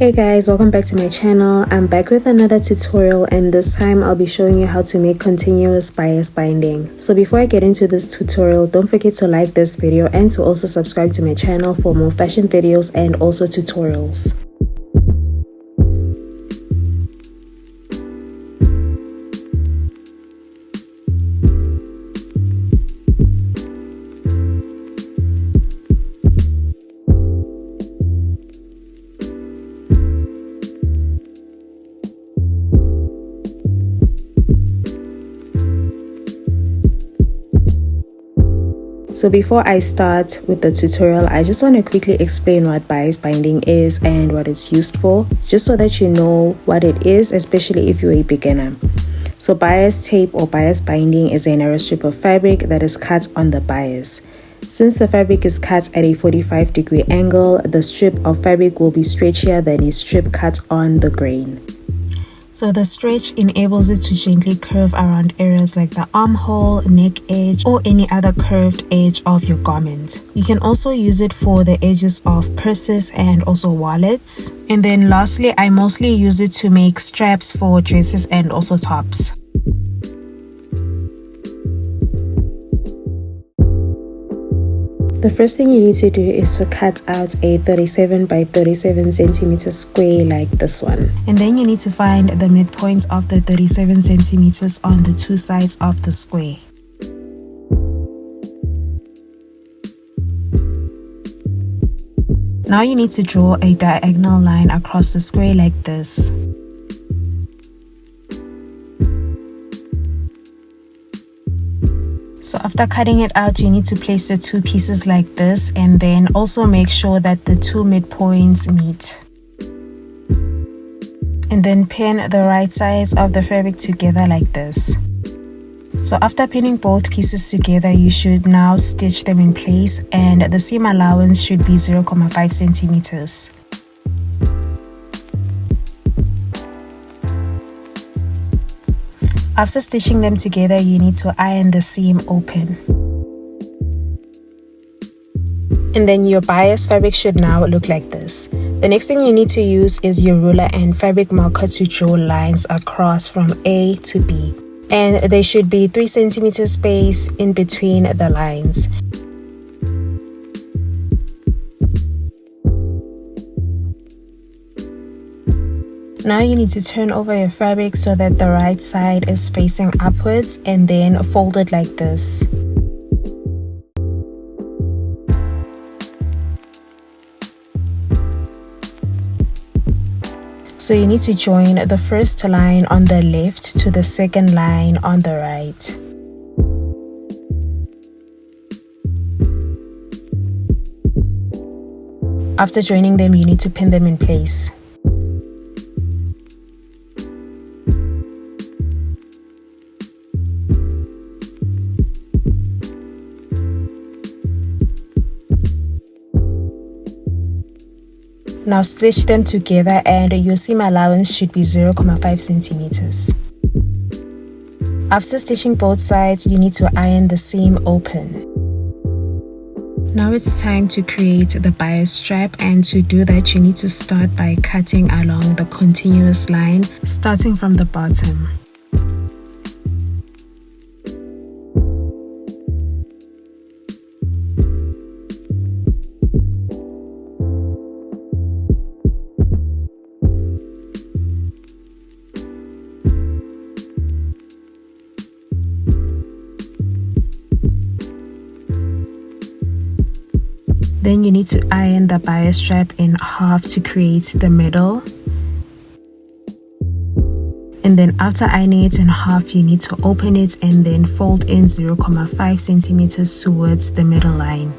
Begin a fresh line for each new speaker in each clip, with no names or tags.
Hey guys, welcome back to my channel. I'm back with another tutorial, and this time I'll be showing you how to make continuous bias binding. So before I get into this tutorial, don't forget to like this video and to also subscribe to my channel for more fashion videos and also tutorials. So before I start with the tutorial, I just want to quickly explain what bias binding is and what it's used for, just so that you know what it is, especially if you're a beginner. So bias tape or bias binding is a narrow strip of fabric that is cut on the bias. Since the fabric is cut at a 45-degree angle, the strip of fabric will be stretchier than a strip cut on the grain. So the stretch enables it to gently curve around areas like the armhole, neck edge, or any other curved edge of your garment. You can also use it for the edges of purses and also wallets. And then lastly, I mostly use it to make straps for dresses and also tops. The first thing you need to do is to cut out a 37 by 37 centimeter square like this one. And then you need to find the midpoint of the 37 centimeters on the two sides of the square. Now you need to draw a diagonal line across the square like this. So after cutting it out, you need to place the two pieces like this, and then also make sure that the two midpoints meet. And then pin the right sides of the fabric together like this. So after pinning both pieces together, you should now stitch them in place, and the seam allowance should be 0.5 centimeters. After stitching them together, you need to iron the seam open. And then your bias fabric should now look like this. The next thing you need to use is your ruler and fabric marker to draw lines across from A to B. And there should be 3 centimeters space in between the lines. Now you need to turn over your fabric so that the right side is facing upwards, and then fold it like this. So you need to join the first line on the left to the second line on the right. After joining them, you need to pin them in place. Now stitch them together, and your seam allowance should be 0.5 centimeters. After stitching both sides, you need to iron the seam open. Now it's time to create the bias strap, and to do that you need to start by cutting along the continuous line, starting from the bottom. Then you need to iron the bias strap in half to create the middle. And then after ironing it in half, you need to open it and then fold in 0.5 centimeters towards the middle line.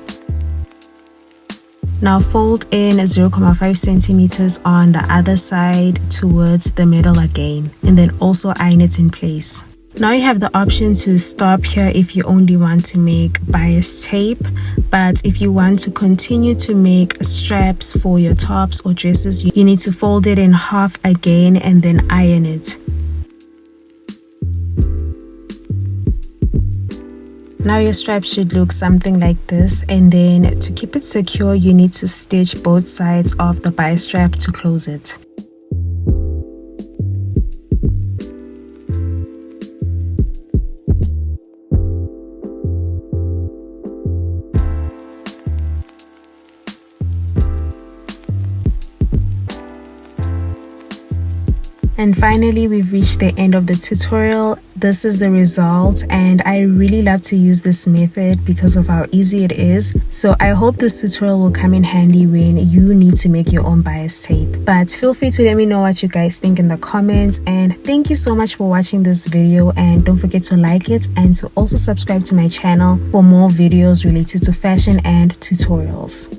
Now fold in 0.5 centimeters on the other side towards the middle again, and then also iron it in place. Now you have the option to stop here if you only want to make bias tape, but if you want to continue to make straps for your tops or dresses, you need to fold it in half again and then iron it. Now your strap should look something like this, and then to keep it secure you need to stitch both sides of the bias strap to close it. And finally, we've reached the end of the tutorial. This is the result, and I really love to use this method because of how easy it is. So I hope this tutorial will come in handy when you need to make your own bias tape. But feel free to let me know what you guys think in the comments, and thank you so much for watching this video, and don't forget to like it and to also subscribe to my channel for more videos related to fashion and tutorials.